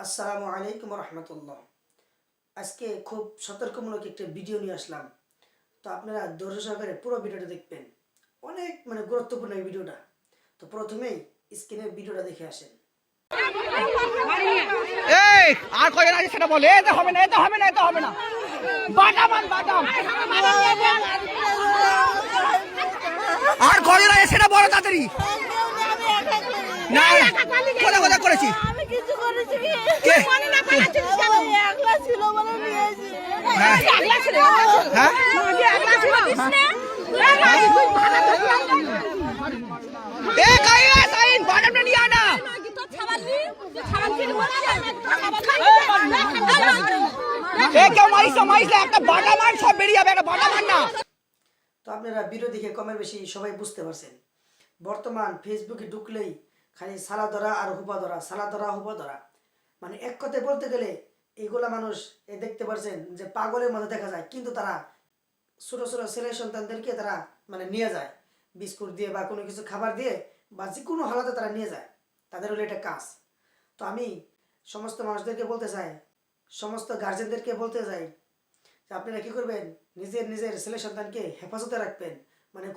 আসসালামু আলাইকুম রহমতুল্লাহ। আজকে খুব সতর্কমূলক একটা ভিডিও নিয়ে আসলাম। তো আপনারা ধৈর্য সহকারে পুরো ভিডিওটা দেখবেন। অনেক গুরুত্বপূর্ণ এই ভিডিওটা। তো প্রথমেই স্ক্রিনের ভিডিওটা দেখে আসেন। এই আর কয়জন আছে সেটা বলে। এটা হবে না, এটা হবে না, এটা হবে না। বাদাম আর বাদাম। আর কয়জন আছে সেটা বলো তাড়াতাড়ি। না কোথা কোথা করেছি আমি কিছু করেছি কে মনে না করেছি একলা ছিল বলে নিয়েছি হ্যাঁ একলা ছিল হ্যাঁ একলা ছিল কৃষ্ণে এ কাইয়া সাইন বাদামটা নিয়ে আনা। তো ছাবালি ছাবাল ছিল বলে আমি এ কেউ মাইস একটা বাদাম আর সব বেরিয়ে যাবে। একটা বাদাম আর না। তো আপনারা ভিডিও দেখে কমের বেশি সবাই বুঝতে পারছেন। বর্তমান ফেসবুকে ঢুকলেই খালি সালা ধরা আর হুপা ধরা, সালা ধরা হুপা ধরা। মানে এক কথায় বলতে গেলে এইগুলা মানুষ দেখতে পারছেন যে পাগলের মতো দেখা যায়, কিন্তু তারা ছোট ছোট ছেলে সন্তানদেরকে তারা নিয়ে যায় বিস্কুট দিয়ে বা কোনো কিছু খাবার দিয়ে বা যে কোনো হালাতে তারা নিয়ে যায়। তাদের হলো এটা কাজ। তো আমি সমস্ত মানুষদেরকে বলতে চাই, সমস্ত গার্জেনদেরকে বলতে চাই যে আপনারা কী করবেন, নিজের ছেলে সন্তানকে হেফাজতে রাখবেন,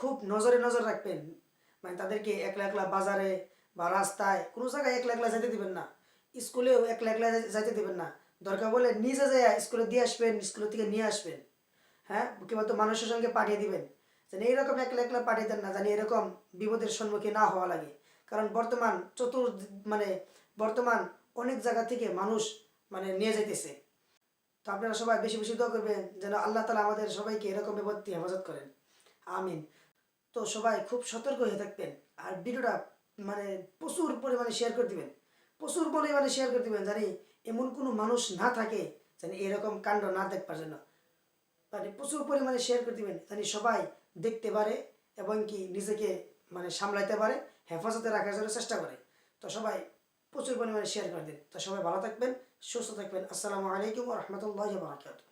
খুব নজর রাখবেন। তাদেরকে একলা একলা বাজারে বা রাস্তায় কোনো জায়গায় একলা একলা যেতে দিবেন না। স্কুলেও একলা একলা যাইতে দিবেন না। দরকার বলে নিজে যায় স্কুলে দিয়ে আসবেন, স্কুলের থেকে নিয়ে আসবেন। হ্যাঁ, কিংবা তো মানুষের সঙ্গে পাঠিয়ে দিবেন, যেন এইরকম একলা একলা পাঠিয়ে দেন না, জানি এরকম বিপদের সম্মুখীন না হওয়া লাগে। কারণ বর্তমান অনেক জায়গা থেকে মানুষ নিয়ে যাইতেছে। তো আপনারা সবাই বেশি বেশি দোয়া করবেন যেন আল্লাহ তাআলা আমাদের সবাইকে এরকম বিপদ থেকে হেফাজত করেন, আমিন। তো সবাই খুব সতর্ক হয়ে থাকবেন। আর ভিডিওটা প্রচুর পরিমাণে শেয়ার করে দিবেন, প্রচুর পরিমাণে শেয়ার করে দিবেন, জানি এমন কোনো মানুষ না থাকে জানি এরকম কাণ্ড না দেখবার জন্য। প্রচুর পরিমাণে শেয়ার করে দিবেন, জানি সবাই দেখতে পারে এবং কি নিজেকে সামলাইতে পারে, হেফাজতে রাখার জন্য চেষ্টা করে। তো সবাই প্রচুর পরিমাণে শেয়ার করে দিন। তো সবাই ভালো থাকবেন, সুস্থ থাকবেন। আসসালামু আলাইকুম ওয়া রাহমাতুল্লাহি ওয়া বারাকাতুহু।